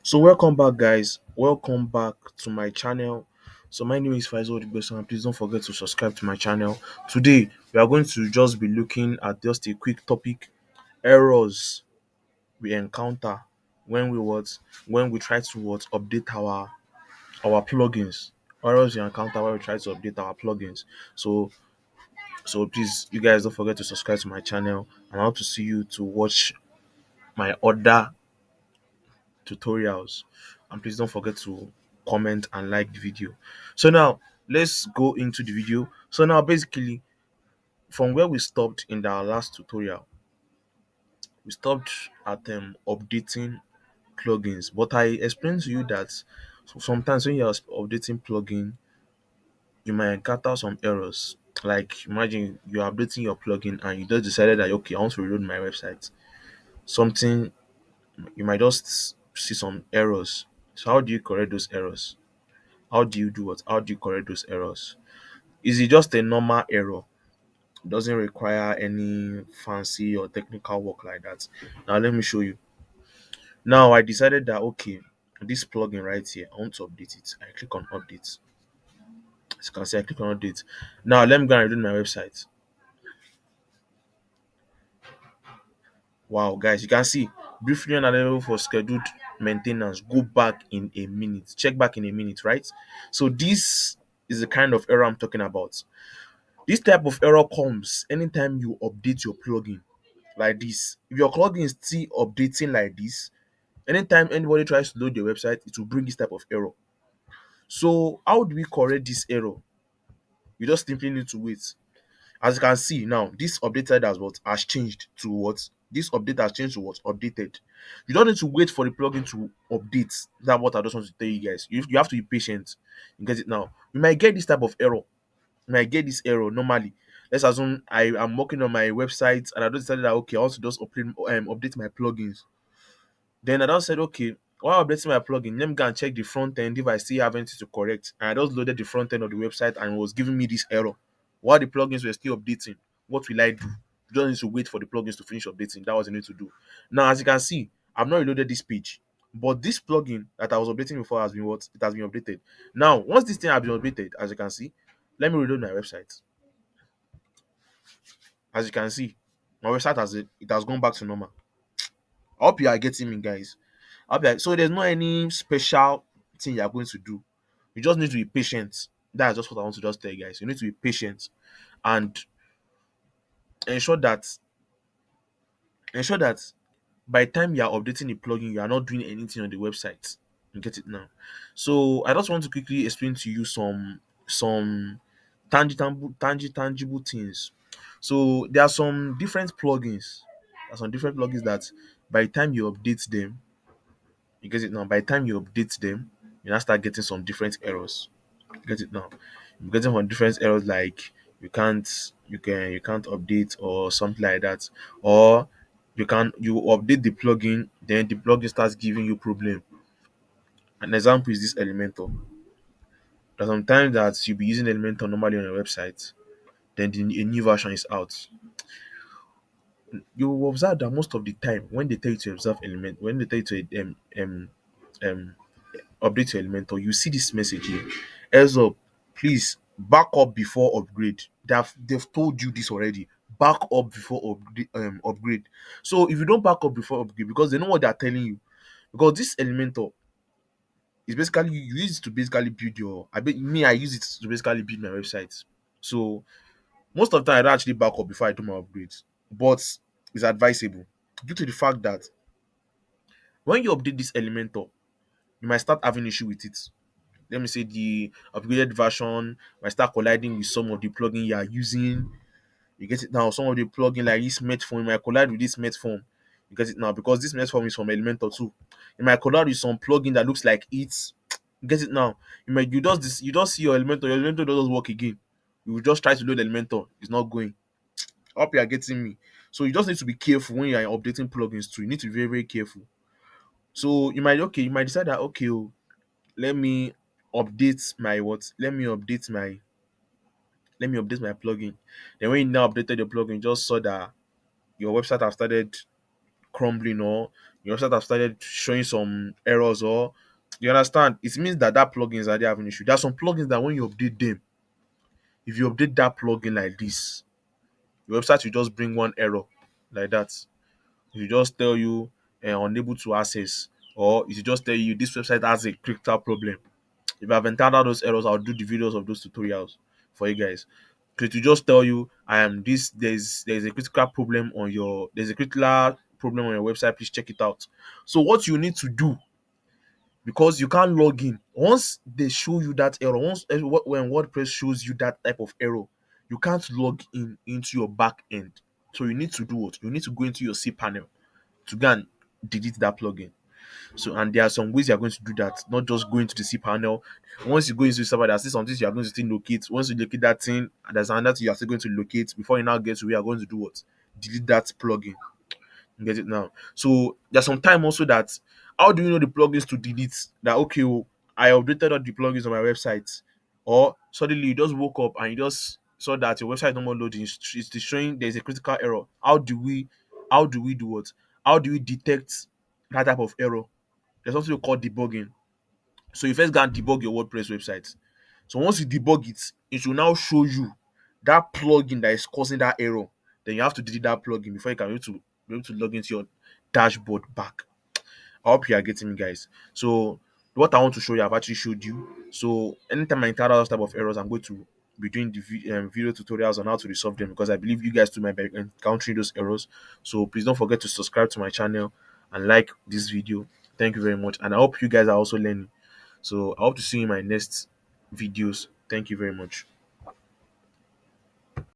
So welcome back, guys. Welcome back to my channel. So my name is Faisal Odugbesan, and please don't forget to subscribe to my channel. Today we are going to just be looking at just a quick topic: errors we encounter when we try to update our plugins. Errors we encounter when we try to update our plugins. So please, you guys don't forget to subscribe to my channel, and I hope to see you to watch my other tutorials, and please don't forget to comment and like the video. So now let's go into the video. So now basically, from where we stopped in our last tutorial, we stopped at updating plugins, but I explained to you that sometimes when you're updating plugin, you might encounter some errors. Like imagine you're updating your plugin and you just decided that okay, I want to reload my website. Something, you might just see some errors. So how do you correct those errors? How do you do what? How do you correct those errors? Is it just a normal error? It doesn't require any fancy or technical work like that. Now let me show you. Now I decided that okay, this plugin right here, I want to update it. I click on update. As you can see, I click on update. Now let me go and redo my website. Wow, guys, you can see briefly unavailable for scheduled maintenance. Go back in a minute. Check back in a minute, right? So this is the kind of error I'm talking about. This type of error comes anytime you update your plugin like this. If your plugin is still updating like this, anytime anybody tries to load your website, it will bring this type of error. So how do we correct this error? You just simply need to wait. As you can see now, this updated as what has changed to what? This update has changed to what? Updated. You don't need to wait for the plugin to update. That's what I just want to tell you guys. You have to be patient. You get it now. You might get this type of error. When I get this error normally, let's assume I am working on my website and I just decided that okay, I want to just update my plugins. Then I just said okay, while updating my plugin, let me go and check the front end if I still have anything to correct. And I just loaded the front end of the website and it was giving me this error. While the plugins were still updating, what will I do? You don't need to wait for the plugins to finish updating. That was the need to do. Now, as you can see, I've not reloaded this page. But this plugin that I was updating before has been what? It has been updated. Now, once this thing has been updated, as you can see, let me reload my website. As you can see, my website has gone back to normal. I hope you are getting me, guys. So there's not any special thing you are going to do. You just need to be patient. That's just what I want to just tell you guys. You need to be patient and ensure that ensure that by the time you are updating the plugin, you are not doing anything on the website. You get it now. So I just want to quickly explain to you some tangible things. So there are some different plugins. There are some different plugins that by the time you update them, you get it now. By the time you update them, you now start getting some different errors. You get it now. You're getting some different errors like you can't update or something like that, or you update the plugin, then the plugin starts giving you problem. An example is this Elementor. There's sometimes that you'll be using Elementor normally on your website, then a new version is out. You will observe that most of the time when they tell you to observe element, when they tell you to um update your Elementor, you see this message here. Heads up, please back up before upgrade. They've told you this already. Back up before upgrade. So if you don't back up before upgrade, because they know what they're telling you, because this Elementor is basically you use it to basically build your. I use it to basically build my website. So most of the time I don't actually back up before I do my upgrades, but it's advisable due to the fact that when you update this Elementor, you might start having issue with it. Let me say the upgraded version might start colliding with some of the plugin you are using. You get it now. Some of the plugin like this Metform might collide with this Metform. You get it now because this Metform is from Elementor too. It might collide with some plugin that looks like it. You get it now. You just see your Elementor doesn't work again. You will just try to load Elementor. It's not going. I hope you are getting me. So you just need to be careful when you are updating plugins too. You need to be very, very careful. So you might decide that okay, oh, let me update my what? Let me update my plugin. Then when you now updated your plugin, you just saw that your website have started crumbling, or your website have started showing some errors, or you understand, it means that that plugins are there having issue. There are some plugins that when you update them, if you update that plugin like this, your website will just bring one error like that. It will just tell you unable to access, or it will just tell you this website has a critical problem. If I've encountered those errors, I'll do the videos of those tutorials for you guys. So to just tell you, I am this. There's a critical problem on your. There's a critical problem on your website. Please check it out. So what you need to do, because you can't log in once they show you that error. Once when WordPress shows you that type of error, you can't log in into your back end. So you need to do what? You need to go into your cPanel to go and delete that plugin. So, and there are some ways you are going to do that, not just going to the cPanel. Once you go into the server, there's still some things you are going to still locate. Once you locate that thing, there's another thing you are still going to locate before you now get to where you are going to do what? Delete that plugin. You get it now. So there's some time also that, how do you know the plugins to delete? That okay, oh, I updated all the plugins on my website, or suddenly you just woke up and you just saw that your website no more loading. It's showing there's a critical error. How do we do what? How do we detect that type of error? There's something called debugging. So you first go and debug your WordPress website. So once you debug it, it will now show you that plugin that is causing that error. Then you have to delete that plugin before you can be able to log into your dashboard back. I hope you are getting me, guys. So what I want to show you, I've actually showed you. So anytime I encounter those type of errors, I'm going to be doing the video tutorials on how to resolve them, because I believe you guys too might be encountering those errors. So please don't forget to subscribe to my channel and like this video. Thank you very much, and I hope you guys are also learning. So I hope to see you in my next videos. Thank you very much.